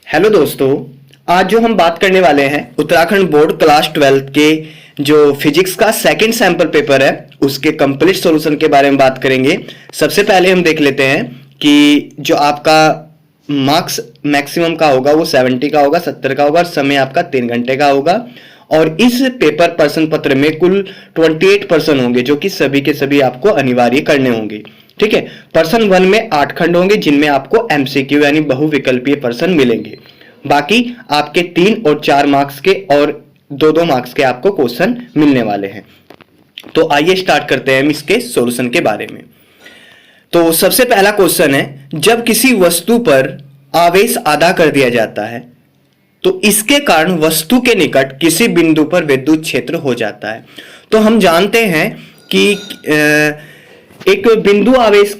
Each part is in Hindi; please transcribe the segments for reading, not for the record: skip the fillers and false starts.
हेलो दोस्तों, आज जो हम बात करने वाले हैं उत्तराखंड बोर्ड क्लास 12 के जो फिजिक्स का सेकंड सैंपल पेपर है उसके कंप्लीट सॉल्यूशन के बारे में बात करेंगे। सबसे पहले हम देख लेते हैं कि जो आपका मार्क्स मैक्सिमम का होगा वो 70 का होगा, 70 का होगा और समय आपका 3 घंटे का होगा। और इस पेपर प्रश्न पत्र में कुल 28 प्रश्न होंगे जो कि सभी के सभी आपको अनिवार्य करने होंगे। ठीक है, प्रश्न 1 में 8 खंड होंगे जिनमें आपको एमसीक्यू यानी बहुविकल्पीय प्रश्न मिलेंगे। बाकी आपके 3 और 4 मार्क्स के और 2-2 मार्क्स के आपको क्वेश्चन मिलने वाले हैं। तो आइए स्टार्ट करते हैं हम इसके सॉल्यूशन के बारे में। तो सबसे पहला क्वेश्चन है, जब किसी वस्तु पर आवेश आधा कर दिया जाता है तो इसके कारण वस्तु के निकट किसी बिंदु पर विद्युत क्षेत्र हो जाता है। तो हम जानते हैं कि एक बिंदु आवेश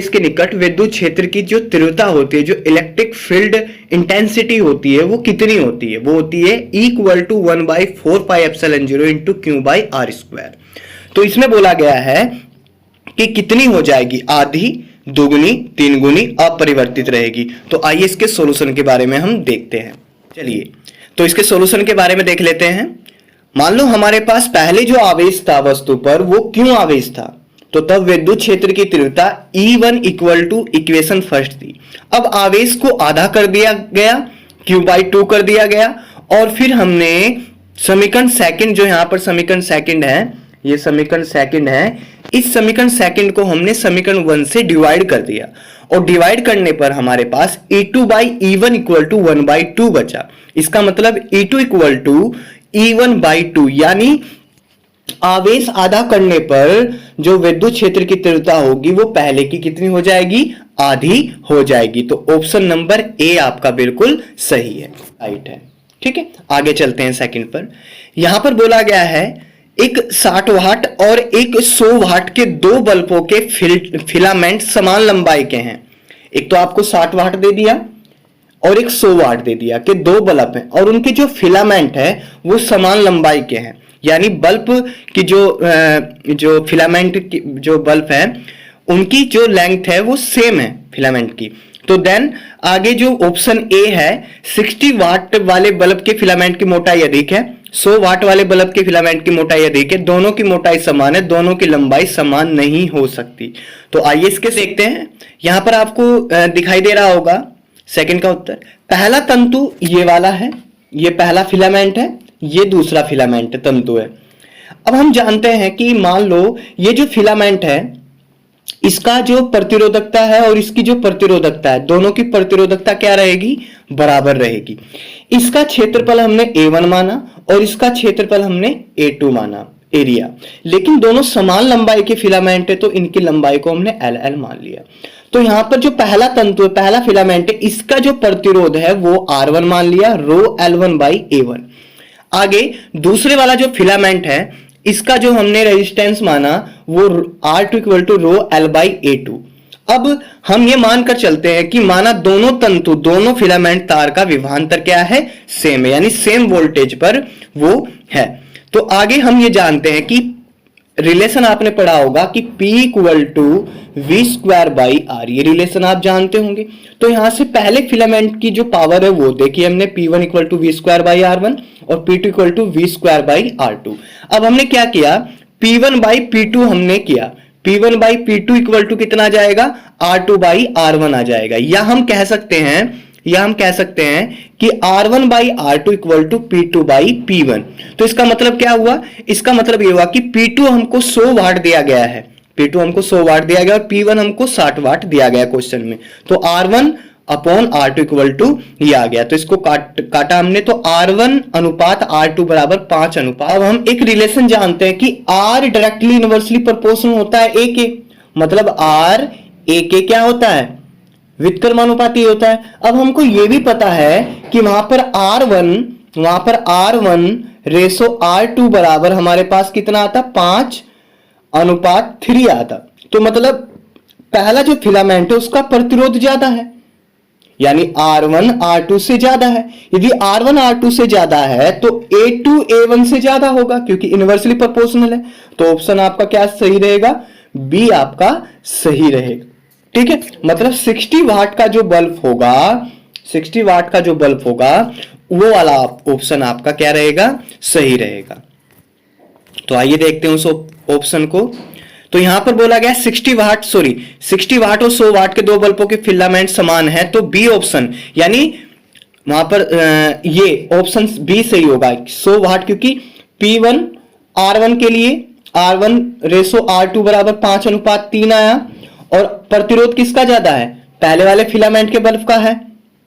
के निकट विद्युत क्षेत्र की जो तीव्रता होती है, जो इलेक्ट्रिक फील्ड इंटेंसिटी होती है, वो कितनी होती है? वो होती है = 1/4πε0 × Q/r²। तो इसमें बोला गया है कि कितनी हो जाएगी? आधी, दुगुनी, 3 गुनी अपरिवर्तित रहेगी। तो आइए इसके सॉल्यूशन के बारे में हम देखते हैं। चलिए तो इसके सॉल्यूशन के बारे में देख लेते हैं। मान लो हमारे पास पहले जो आवेश था वस्तु पर वो क्यों आवेश था, तो तब विद्युत क्षेत्र की तीव्रता E1 = इक्वेशन फर्स्ट थी। अब आवेश को आधा कर दिया गया, Q/2 कर दिया गया और फिर हमने समीकरण सेकंड, जो यहां पर समीकरण सेकंड है, ये समीकरण सेकंड है, इस समीकरण सेकंड को हमने समीकरण 1 से डिवाइड कर दिया और डिवाइड करने पर हमारे पास E2/E1 = 1/2 बचा। इसका मतलब E2 = E1/2 यानी आवेश आधा करने पर जो विद्युत क्षेत्र की तीव्रता होगी वो पहले की कितनी हो जाएगी? आधी हो जाएगी। तो ऑप्शन नंबर ए आपका बिल्कुल सही है, राइट है। ठीक है, आगे चलते हैं सेकंड पर। यहां पर बोला गया है एक 60 वाट और एक 100 वाट के 2 बल्बों के फिलामेंट समान लंबाई के हैं। एक तो आपको 60 वाट दे दिया और एक 100 वाट दे दिया कि 2 बल्ब हैं और उनके जो फिलामेंट है वो समान लंबाई के हैं, यानी बल्ब की जो फिलामेंट की जो बल्ब है उनकी जो लेंथ है वो सेम है फिलामेंट की। तो देन आगे जो ऑप्शन ए है, 60 वाट वाले बल्ब के फिलामेंट की मोटाई अधिक है, 100 वाट वाले बल्ब के फिलामेंट की मोटाई अधिक है, दोनों की मोटाई समान है, दोनों की लंबाई समान नहीं हो सकती। तो आइए इसके देखते हैं। यहां पर आपको दिखाई दे रहा होगा सेकंड का उत्तर। पहला तंतु ये वाला है, ये पहला फिलामेंट है, ये दूसरा फिलामेंट तंतु है। अब हम जानते हैं कि मान लो ये जो फिलामेंट है इसका जो प्रतिरोधकता है और इसकी जो प्रतिरोधकता है, दोनों की प्रतिरोधकता क्या रहेगी? बराबर रहेगी। इसका क्षेत्रफल हमने A1 माना और इसका क्षेत्रफल हमने A2 माना, एरिया। लेकिन दोनों समान लंबाई के फिलामेंट है तो इनकी लंबाई को हमने LL मान लिया। तो यहां पर जो पहला तंतु है, पहला फिलामेंट है, इसका जो प्रतिरोध है वो R1 मान लिया, ρL1/A1। आगे दूसरे वाला जो फिलामेंट है इसका जो हमने रेजिस्टेंस माना वो R2 = ρL/A2। अब हम ये मानकर चलते हैं कि माना दोनों तंतु, दोनों फिलामेंट तार का विभवांतर क्या है? सेम है, यानी सेम वोल्टेज पर वो है। तो आगे हम ये जानते हैं कि रिलेशन आपने पढ़ा होगा कि P = V²/R, ये रिलेशन आप जानते होंगे। तो यहां से पहले फिलामेंट की जो पावर है वो देखिए हमने, P1 = V²/R1 और P2 = V²/R2। अब हमने क्या किया? P1/P2 हमने किया, P1/P2 = कितना आ जाएगा? R2/R1 आ जाएगा। या हम कह सकते हैं कि R1/R2 = P2/P1। तो इसका मतलब क्या हुआ? इसका मतलब ये हुआ कि P2 हमको 100 वाट दिया गया है, P2 हमको 100 वाट दिया गया और P1 हमको 60 वाट दिया गया क्वेश्चन में। तो R1/R2 = ये आ गया। तो इसको काटा हमने, तो R1/R2 = 5 अनुपात। अब हम एक रिलेशन जानते हैं कि R डायरेक्टली इनवर्सली प्रोपोर्शनल होता है A के, मतलब R A के क्या होता है? व्युत्क्रमानुपाती होता है। अब हमको ये भी पता है कि वहां पर R1 रेशो R2 बराबर हमारे पास कितना आता? 5:3 आता। तो मतलब पहला जो फिलामेंट है उसका प्रतिरोध ज्यादा है, यानी R1 R2 से ज्यादा है। यदि R1 R2 से ज्यादा है तो A2 A1 से ज्यादा होगा क्योंकि इनवर्सली प्रोपोर्शनल है। तो ऑप्शन आपका क्या सही रहेगा? बी आपका सही रहेगा। ठीक है, मतलब 60 वाट का जो बल्ब होगा, 60 वाट का जो बल्ब होगा वो वाला ऑप्शन आपका क्या रहेगा, सही रहेगा। तो आइए देखते हैं उस ऑप्शन को। तो यहां पर बोला गया 60 वाट, सॉरी 60 वाट और 100 वाट के दो बल्बों के फिलामेंट समान है, तो बी ऑप्शन, यानी वहां पर ये ऑप्शन बी सही होगा 100 वाट, क्योंकि P1 R1 के लिए R1 रेसो R2 बराबर 5:3 आया, और प्रतिरोध किसका ज्यादा है, पहले वाले फिलामेंट के बल्ब का है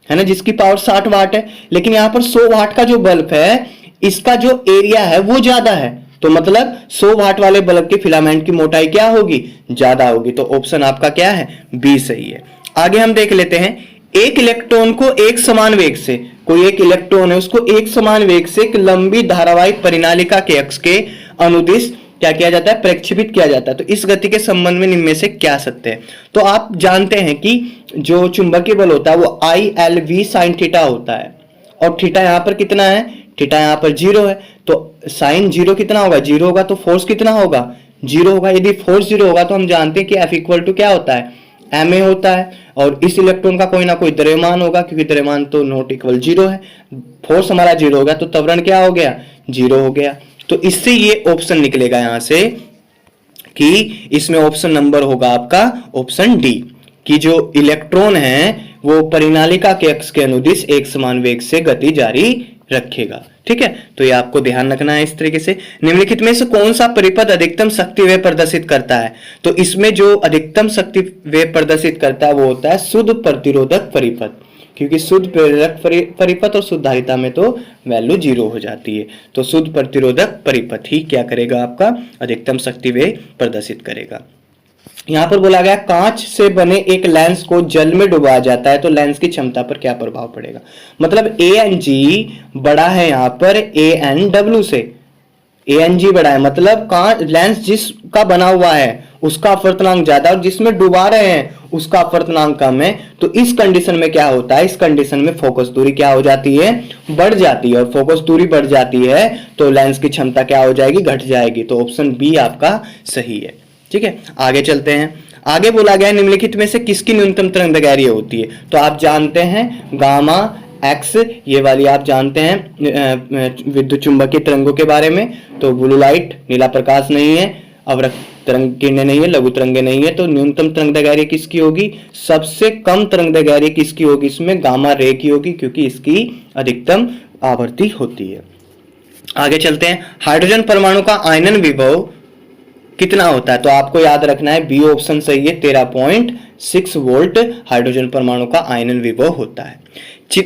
ना, जिसकी पावर 60 वाट है। लेकिन यहां पर 100 वाट का जो बल्ब है इसका जो एरिया है वो ज्यादा है, तो मतलब 100 वाट वाले बल्ब के फिलामेंट की मोटाई क्या होगी, ज्यादा होगी। तो ऑप्शन आपका क्या है, बी सही है। आगे हम देख लेते हैं, एक इलेक्ट्रॉन को एक समान वेग से, कोई एक इलेक्ट्रॉन है उसको एक समान वेग से एक लंबी धारावाहिक परिनालिका के अक्ष के अनुदिश क्या किया जाता है, प्रक्षेपित किया जाता है। तो इस गति के संबंध में निम्न में से क्या सत्य है। तो आप जानते हैं कि जो चुंबकीय बल होता है वो ILV sin थीटा होता है, और थीटा यहां पर कितना है, थीटा यहां पर 0 है, तो साइन 0 कितना होगा, 0 होगा, तो फोर्स कितना होगा, 0 होगा। यदि फोर्स 0 होगा तो हम जानते हैं कि F इक्वल टू क्या होता है, ma होता है, और इस इलेक्ट्रॉन का कोई ना कोई द्रव्यमान होगा, क्योंकि द्रव्यमान तो नॉट इक्वल 0 है, फोर्स हमारा 0 होगा, तो त्वरण क्या हो गया, 0 हो गया। तो इससे ये ऑप्शन निकलेगा यहां से कि इसमें ऑप्शन नंबर होगा आपका ऑप्शन डी, कि जो इलेक्ट्रॉन है वो परिनालिका के अक्ष के अनुदिश एक समान वेग से गति जारी रखेगा। ठीक है, तो ये आपको ध्यान रखना है। इस तरीके से निम्नलिखित में से कौन सा परिपथ अधिकतम शक्ति व्यय प्रदर्शित करता है, तो इसमें जो अधिकतम शक्ति व्यय प्रदर्शित करता है वो होता है शुद्ध प्रतिरोधक परिपथ, क्योंकि शुद्ध प्रेरक परिपथ और शुद्ध धारिता में तो वैल्यू 0 हो जाती है। तो शुद्ध प्रतिरोधक परिपथ ही क्या करेगा, आपका अधिकतम शक्ति व्यय प्रदर्शित करेगा। यहां पर बोला गया कांच से बने एक लेंस को जल में डुबाया जाता है तो लेंस की क्षमता पर क्या प्रभाव पड़ेगा। मतलब ANG बड़ा है यहां पर ANW से, ANG बड़ा है, मतलब कांच लेंस जिसका बना हुआ है उसका अपवर्तनांक ज्यादा और जिसमें डुबा रहे हैं उसका अपवर्तनांक कम है। तो इस कंडीशन में क्या होता है, इस कंडीशन में फोकस दूरी क्या हो जाती है, बढ़ जाती है, और फोकस दूरी बढ़ जाती है तो लेंस की क्षमता क्या हो जाएगी, घट जाएगी। तो ऑप्शन बी आपका सही है। ठीक है, आगे चलते हैं। आगे बोला गया निम्नलिखित में से किसकी न्यूनतम तरंगदैर्घ्य होती है, तो आप जानते हैं गामा एक्स, ये वाली आप जानते हैं विद्युत चुंबकीय तरंगों के बारे में। तो ब्लू लाइट, नीला प्रकाश नहीं है, अवरक्त तरंग किरणें नहीं है, लघु तरंगे नहीं है, तो न्यूनतम तरंगदैर्घ्य किसकी होगी, सबसे कम तरंगदैर्घ्य किसकी होगी, इसमें गामा रे की होगी, क्योंकि इसकी अधिकतम आवृत्ति होती है। आगे चलते हैं, हाइड्रोजन परमाणु का आयनन विभव कितना होता है, तो आपको याद रखना है बी ऑप्शन सही है, 13.6 वोल्ट हाइड्रोजन परमाणु का आयनन विभव होता है।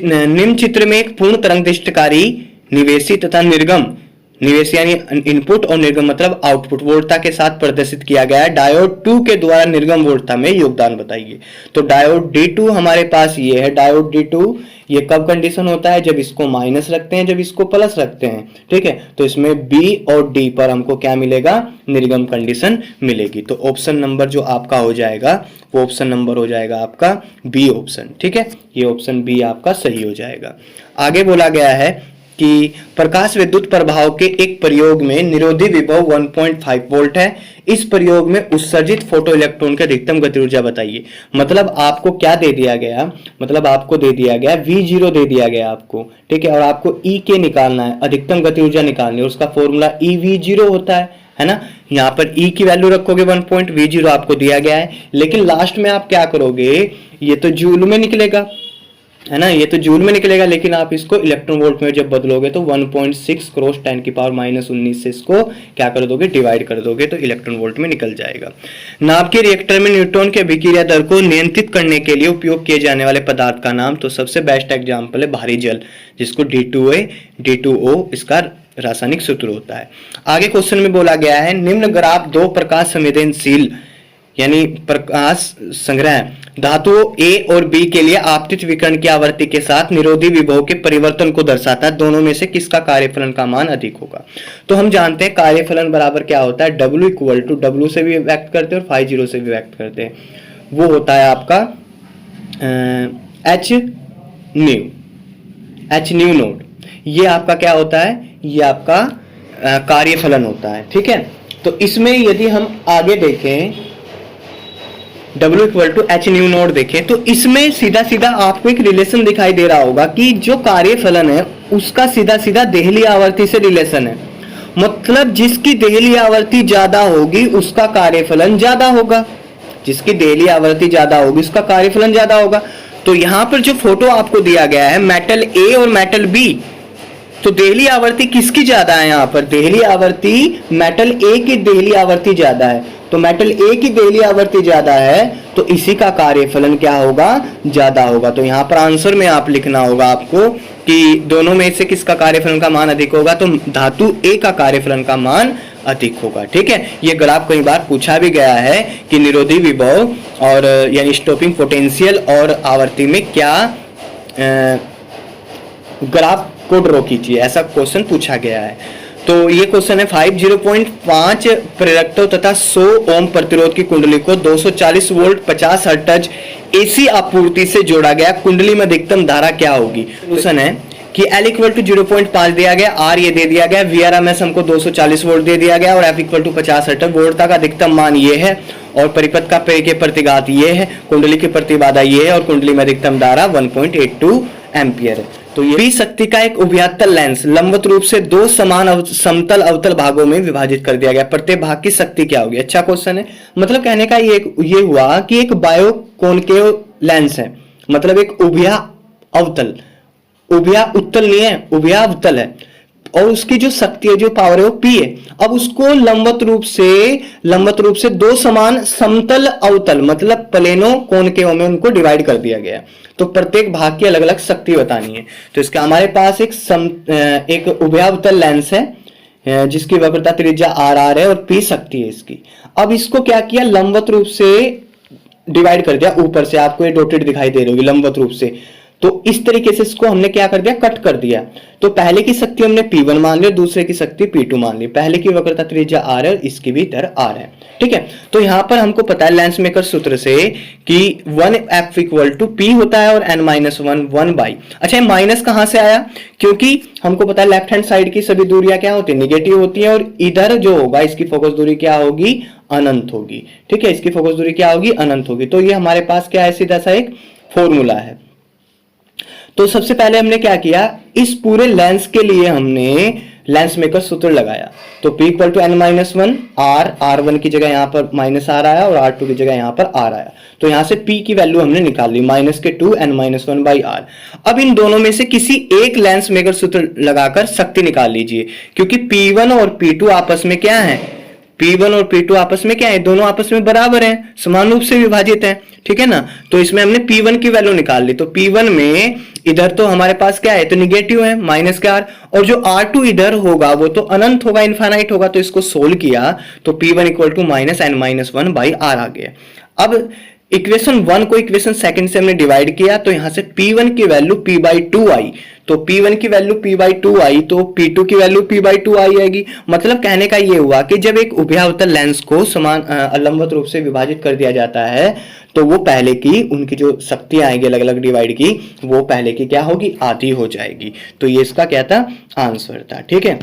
निम्न चित्र में एक पूर्ण तरंगदैर्घ्यकारी निवेशी तथा निर्गम, निवेश यानी इनपुट और निर्गम मतलब आउटपुट वोल्टता के साथ प्रदर्शित किया गया है डायोड 2 के द्वारा निर्गम वोल्टता में योगदान बताइए। तो डायोड D2 हमारे पास ये है, डायोड D2, ये कब कंडीशन होता है, जब इसको माइनस रखते हैं, जब इसको प्लस रखते हैं। ठीक है, तो इसमें B और D पर हमको क्या मिलेगा, निर्गम कंडीशन मिलेगी। तो ऑप्शन नंबर जो आपका हो जाएगा वो ऑप्शन नंबर हो जाएगा आपका बी ऑप्शन। ठीक है, ये ऑप्शन बी आपका सही हो जाएगा। आगे बोला गया है कि प्रकाश विद्युत प्रभाव के एक प्रयोग में निरोधी विभव 1.5 वोल्ट है, इस प्रयोग में उत्सर्जित फोटो इलेक्ट्रॉन की अधिकतम गति ऊर्जा बताइए। मतलब आपको क्या दे दिया गया, मतलब आपको दे दिया गया V0 दे दिया गया आपको, ठीक है, और आपको E के निकालना है, अधिकतम गति ऊर्जा निकालनी है, उसका फॉर्मूला EV0 होता है ना। यहाँ पर E की वैल्यू रखोगे 1.V0 आपको दिया गया है, लेकिन लास्ट में आप क्या करोगे, ये तो जूल में निकलेगा, है ना, ये तो जूल में निकलेगा, लेकिन आप इसको इलेक्ट्रॉन वोल्ट में जब बदलोगे तो 1.6 क्रॉस 10 की पावर -19 से इसको क्या कर दोगे, डिवाइड कर दोगे, तो इलेक्ट्रॉन वोल्ट में निकल जाएगा। नाभिकीय रिएक्टर में न्यूट्रॉन के अभिक्रिया दर को नियंत्रित करने के लिए उपयोग किए जाने वाले पदार्थ का नाम, तो सबसे बेस्ट एग्जाम्पल है भारी जल, जिसको D2O इसका रासायनिक सूत्र होता है। आगे क्वेश्चन में बोला गया है निम्न ग्राफ दो प्रकाश संवेदनशील यानी प्रकाश संग्रह धातुओं A और B के लिए आपतित विकिरण की आवृत्ति के साथ निरोधी विभव के परिवर्तन को दर्शाता है, दोनों में से किसका कार्यफलन का मान अधिक होगा। तो हम जानते हैं कार्यफलन बराबर क्या होता है, W इक्वल टू W से भी व्यक्त करते हैं और फाई 0 से भी व्यक्त करते हैं, वो होता है आपका H न्यू नोड, ये आपका क्या होता है, ये आपका कार्यफलन होता है। ठीक है, तो इसमें यदि हम आगे देखें W equal to H nu naught देखें तो इसमें सीधा सीधा आपको एक रिलेशन दिखाई दे रहा होगा कि जो कार्यफलन है उसका सीधा सीधा देहली आवर्ती से रिलेशन है। मतलब जिसकी देहली आवर्ती ज्यादा होगी उसका कार्यफलन ज्यादा होगा, जिसकी देहली आवर्ती ज्यादा होगी उसका कार्यफलन ज्यादा होगा। तो यहां पर जो फोटो आपको दिया गया है मेटल ए और मेटल बी, तो देहली आवर्ती किसकी ज्यादा है? यहां पर देहली आवर्ती मेटल ए की देहली आवर्ती ज्यादा है, तो मेटल ए की देहली आवर्ती ज्यादा है तो इसी का कार्यफलन क्या होगा? ज्यादा होगा। तो यहां पर आंसर में आप लिखना होगा आपको कि दोनों में से किसका कार्यफलन का मान अधिक होगा, तो धातु ए का कार्यफलन का मान अधिक होगा। ठीक है, ये ग्राफ कई बार पूछा भी गया है कि निरोधी विभव और यानी स्टॉपिंग पोटेंशियल और आवर्ती में क्या ग्राफ को ड्रॉ कीजिए, ऐसा क्वेश्चन पूछा गया है। तो ये क्वेश्चन है 50.5 प्रेरकत्व तथा 100 ओम प्रतिरोध की कुंडली को 240 वोल्ट 50 हर्ट्ज एसी आपूर्ति से जोड़ा गया, कुंडली में अधिकतम धारा क्या होगी? क्वेश्चन है कि L इक्वल टू 0.5 दिया गया, R ये दे दिया गया, VRMS हमको 240 वोल्ट दे दिया गया और F equal to 50 hertz, volt का अधिकतम मान ये है और परिपथ का के प्रतिघात ये है, कुंडली की प्रतिबाधा ये है और कुंडली में अधिकतम धारा 1.82 एम्पियर है। तो ये शक्ति का एक उभयतल लेंस लंबवत रूप से दो समान समतल अवतल भागों में विभाजित कर दिया गया, प्रत्येक भाग की शक्ति क्या होगी? अच्छा क्वेश्चन है। मतलब कहने का ये हुआ कि एक बायो कॉनकेव लेंस है, मतलब एक उभया अवतल, उभया उत्तल नहीं है, उभया अवतल है और उसकी जो शक्ति है, जो पावर है वो P है। अब उसको लंबवत रूप से दो समान समतल अवतल मतलब प्लेनो कोनकेव में उनको डिवाइड कर दिया गया, तो प्रत्येक भाग की अलग अलग शक्ति बतानी है। तो इसका हमारे पास एक उभयावतल लेंस है जिसकी वक्रता त्रिज्या RR है और P शक्ति है इसकी। अब इसको क्या किया, लंबवत रूप से डिवाइड कर दिया, ऊपर से आपको ये डॉटेड दिखाई दे रही होगी लंबवत रूप से। तो इस तरीके से इसको हमने क्या कर दिया, कट कर दिया। तो पहले की शक्ति हमने P1 मान ली, दूसरे की शक्ति P2 मान ली। पहले की वक्रता त्रिज्या R है, इसकी भी दर R है। ठीक है, तो यहां पर हमको पता है लेंस मेकर सूत्र से कि 1F इक्वल टू P होता है और n-1 1 बाई। अच्छा, माइनस कहां से आया? क्योंकि हमको पता है लेफ्ट हैंड साइड की सभी दूरियां क्या होती है, निगेटिव होती है और इधर जो होगा इसकी फोकस दूरी क्या होगी, अनंत होगी। ठीक है, इसकी फोकस दूरी क्या होगी, अनंत होगी। तो ये हमारे पास क्या है, सीधा सा एक फॉर्मूला है। तो सबसे पहले हमने क्या किया, इस पूरे लेंस के लिए हमने लेंस मेकर सूत्र लगाया। तो P equal to n-1 R1 की जगह यहां पर -R आया और R2 की जगह यहां पर R आया। तो यहां से P की वैल्यू हमने निकाल ली, -2 n-1 बाई R। अब इन दोनों में से किसी एक लेंस मेकर सूत्र लगाकर शक्ति निकाल लीजिए, क्योंकि P1 और P2 आपस में क्या है, P1 और P2 आपस में क्या है, दोनों आपस में बराबर हैं, समान रूप से विभाजित हैं। ठीक है ना, तो इसमें हमने P1 की वैल्यू निकाल ली। तो P1 में इधर तो हमारे पास क्या है, तो निगेटिव है -R, और जो R2 इधर होगा वो तो अनंत होगा, इनफाइनाइट होगा। तो इसको सोल्व किया तो P1 equal to -n-1 by R आ गया। अब इक्वेशन 1 को इक्वेशन सेकंड से हमने डिवाइड किया, तो यहां से P1 की वैल्यू P/2 आई। तो P1 की वैल्यू P/2 आई तो P2 की वैल्यू P/2 आई आएगी। मतलब कहने का ये हुआ कि जब एक उभयावतल लेंस को समान लंबवत रूप से विभाजित कर दिया जाता है तो वो पहले की उनकी जो शक्तियां आएंगी अलग अलग डिवाइड की, वो पहले की क्या होगी, आधी हो जाएगी। तो ये इसका क्या था, आंसर था। ठीक है,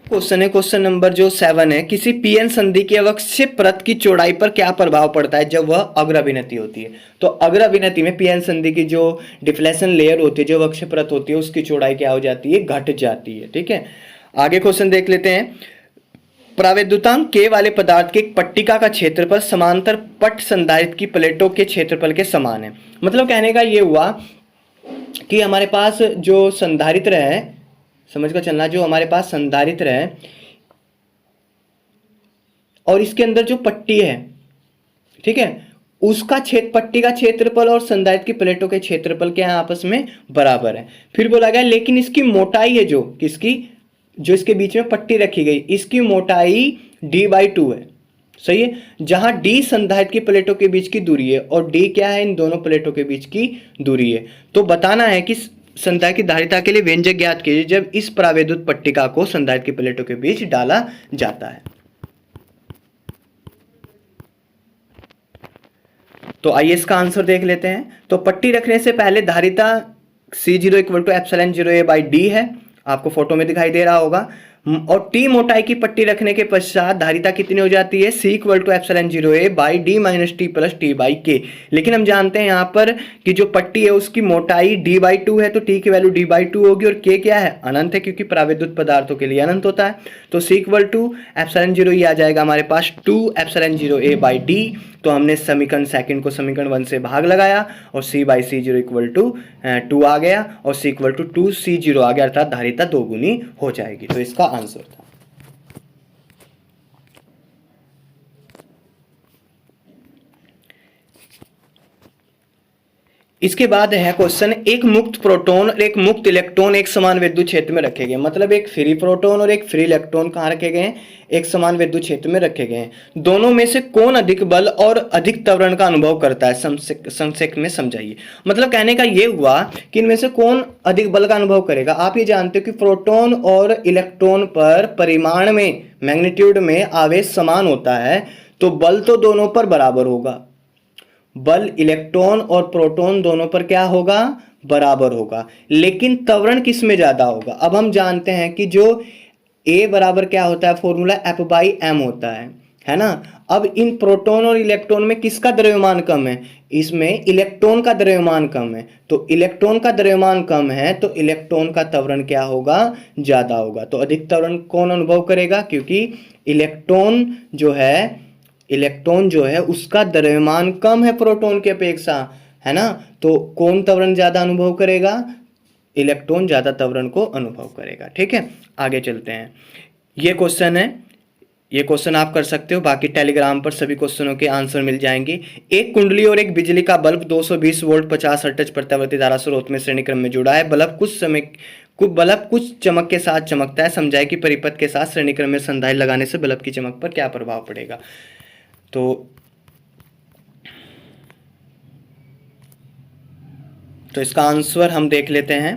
क्वेश्चन है, क्वेश्चन नंबर जो 7 है, किसी पीएन संधि की अवक्षय परत की चौड़ाई पर क्या प्रभाव पड़ता है जब वह अग्रभिनति होती है? तो अग्रभिनति में पीएन संधि की जो डिफ्लेशन लेयर होती है, जो अवक्षय परत होती है, उसकी चौड़ाई क्या हो जाती है, घट जाती है। ठीक है, आगे क्वेश्चन देख लेते हैं। प्रावैद्युतांक K वाले पदार्थ के एक पट्टिका का क्षेत्रफल समांतर पट संधारित्र की प्लेटों के क्षेत्रफल के समान है। मतलब कहने का ये हुआ कि हमारे पास जो संधारित्र है, समझ कर चलना, जो हमारे पास संधारित्र है और इसके अंदर जो पट्टी है, ठीक है, उसका पट्टी का क्षेत्रफल और संधारित्र की प्लेटों के क्षेत्रफल क्या है, आपस में बराबर है। फिर बोला गया लेकिन इसकी मोटाई है जो किसकी, जो इसके बीच में पट्टी रखी गई, इसकी मोटाई d/2 है। सही है, जहां d संधारित्र की प्लेटों के बीच की दूरी है और d क्या है, इन दोनों प्लेटों के बीच की दूरी है। तो बताना है कि संधारित्र की धारिता के लिए व्यंजक ज्ञात कीजिए जब इस प्रावैद्युत पट्टिका को संधारित्र की प्लेटों के बीच डाला जाता है। तो आइए इसका आंसर देख लेते हैं। तो पट्टी रखने से पहले धारिता C0 = ε0A/d है, आपको फोटो में दिखाई दे रहा होगा। और टी मोटाई की पट्टी रखने के पश्चात धारिता कितनी हो जाती है, C equal to epsilon 0a by D minus T plus T by K. लेकिन हम जानते हैं यहाँ पर कि जो पट्टी है उसकी मोटाई d बाई 2 है, तो t की वैल्यू d बाई 2 होगी, और k क्या है, अनंत है, क्योंकि प्राविद्युत पदार्थों के लिए अनंत होता है। तो c इक्वल टू एप्सिलॉन 0 ये आ जाएगा हमारे पास 2 एप्सिलॉन 0a बाई डी। तो हमने समीकरण सेकंड को समीकरण 1 से भाग लगाया और c by C 0 equal to 2 आ गया और c इक्वल टू 2c0 आ गया, अर्थात धारिता दोगुनी हो जाएगी। तो इसका आंसर था। इसके बाद है क्वेश्चन, एक मुक्त प्रोटॉन और एक मुक्त इलेक्ट्रॉन एक समान विद्युत क्षेत्र में रखे गए। मतलब एक फ्री प्रोटॉन और एक फ्री इलेक्ट्रॉन कहाँ रखे गए हैं, एक समान विद्युत क्षेत्र में रखे गए हैं। दोनों में से कौन अधिक बल और अधिक त्वरण का अनुभव करता है, संक्षेप में समझाइए। मतलब कहने का ये हुआ कि इनमें से कौन अधिक बल का अनुभव करेगा। आप ये जानते हो कि प्रोटॉन और इलेक्ट्रॉन पर परिमाण में, मैग्नीट्यूड में आवेश समान होता है, तो बल तो दोनों पर बराबर होगा। बल इलेक्ट्रॉन और प्रोटॉन दोनों पर क्या होगा, बराबर होगा। लेकिन त्वरण किस में ज्यादा होगा। अब हम जानते हैं कि जो A बराबर क्या होता है, फॉर्मूला F बाई एम होता है ना। अब इन प्रोटॉन और इलेक्ट्रॉन में किसका द्रव्यमान कम है, इसमें इलेक्ट्रॉन का द्रव्यमान कम है। तो इलेक्ट्रॉन का द्रव्यमान कम है तो इलेक्ट्रॉन का त्वरण क्या होगा, ज्यादा होगा। तो अधिक त्वरण कौन अनुभव करेगा, क्योंकि इलेक्ट्रॉन जो है उसका द्रव्यमान कम है प्रोटॉन की अपेक्षा, है ना। तो कौन त्वरण ज्यादा अनुभव करेगा, इलेक्ट्रॉन ज्यादा त्वरण को अनुभव करेगा। ठीक है, आगे चलते हैं। ये क्वेश्चन है, ये क्वेश्चन आप कर सकते हो, बाकी टेलीग्राम पर सभी क्वेश्चनों के आंसर मिल जाएंगे। एक कुंडली और एक बिजली का बल्ब 220 वोल्ट 50 हर्ट्ज प्रत्यावर्ती धारा स्रोत में श्रेणी क्रम में जुड़ा है। बल्ब कुछ चमक के साथ चमकता है। समझाए कि परिपथ के साथ श्रेणी क्रम में संधारित्र लगाने से बल्ब की चमक पर क्या प्रभाव पड़ेगा। तो इसका आंसर हम देख लेते हैं।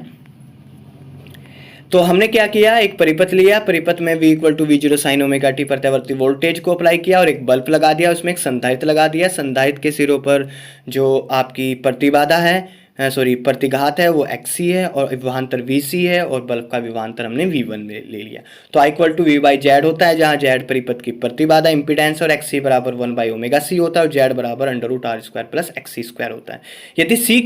तो हमने क्या किया, एक परिपथ लिया, परिपथ में v equal to V0 sine omega T प्रत्यावर्ती वोल्टेज को अप्लाई किया और एक बल्ब लगा दिया, उसमें एक संधारित्र लगा दिया। संधारित्र के सिरों पर जो आपकी प्रतिबाधा है, प्रतिघात है, वो XC है और विभवांतर VC है और बल्ब का विभवांतर हमने V1 में ले लिया। तो I equal to V by Z होता है, जहाँ जेड परिपथ की प्रतिबाधा इम्पीडेंस और XC बराबर 1 बाई ओमेगा C होता है और जेड बराबर √R² प्लस XC² होता है। यदि C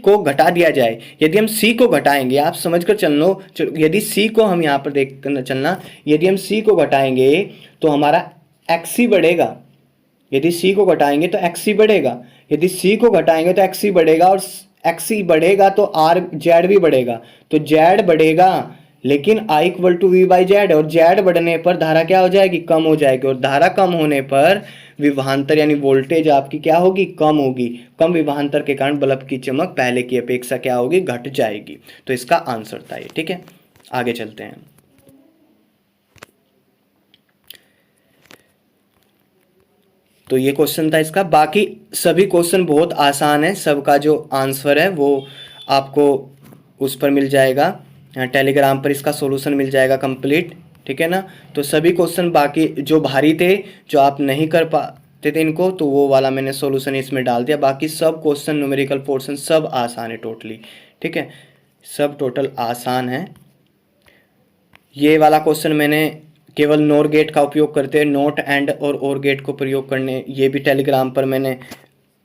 को घटा दिया जाए, यदि हम C को घटाएंगे, आप समझ कर चलना, यदि C को हम यहाँ पर देख कर चलना, यदि हम C को घटाएंगे तो हमारा XC बढ़ेगा। यदि C को घटाएंगे तो XC बढ़ेगा, यदि C को घटाएंगे तो XC बढ़ेगा, और XC बढ़ेगा तो Z भी बढ़ेगा। तो Z बढ़ेगा, लेकिन I equal to V by Z, और Z बढ़ने पर धारा क्या हो जाएगी, कम हो जाएगी, और धारा कम होने पर विभवांतर यानी वोल्टेज आपकी क्या होगी, कम होगी। कम विभवांतर के कारण बल्ब की चमक पहले की अपेक्षा क्या होगी, घट जाएगी। तो इसका आंसर था ये। ठीक है, आगे चलते हैं। तो ये क्वेश्चन था इसका। बाकी सभी क्वेश्चन बहुत आसान है, सबका जो आंसर है वो आपको उस पर मिल जाएगा, टेलीग्राम पर इसका सॉल्यूशन मिल जाएगा कंप्लीट। ठीक है ना। तो सभी क्वेश्चन बाकी जो भारी थे, जो आप नहीं कर पाते थे इनको, तो वो वाला मैंने सॉल्यूशन इसमें डाल दिया। बाकी सब क्वेश्चन न्यूमेरिकल पोर्शन सब आसान है टोटली। ठीक है, सब टोटल आसान है। ये वाला क्वेश्चन मैंने केवल नोर गेट का उपयोग करते हैं, नोट एंड और गेट को प्रयोग करने, ये भी टेलीग्राम पर मैंने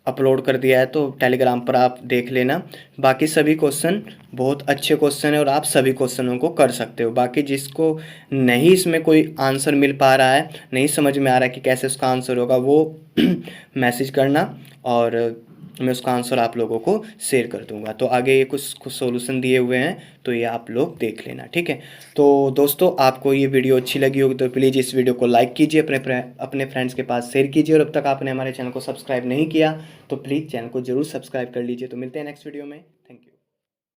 अपलोड कर दिया है, तो टेलीग्राम पर आप देख लेना। बाकी सभी क्वेश्चन बहुत अच्छे क्वेश्चन है और आप सभी क्वेश्चनों को कर सकते हो। बाकी जिसको नहीं इसमें कोई आंसर मिल पा रहा है, नहीं समझ में आ रहा है कि कैसे उसका आंसर होगा, वो मैसेज करना और मैं उसका आंसर आप लोगों को शेयर कर दूंगा। तो आगे ये कुछ सॉल्यूशन दिए हुए हैं, तो ये आप लोग देख लेना। ठीक है, तो दोस्तों आपको ये वीडियो अच्छी लगी होगी तो प्लीज़ इस वीडियो को लाइक कीजिए, अपने फ्रेंड्स के पास शेयर कीजिए, और अब तक आपने हमारे चैनल को सब्सक्राइब नहीं किया तो प्लीज़ चैनल को जरूर सब्सक्राइब कर लीजिए। तो मिलते हैं नेक्स्ट वीडियो में।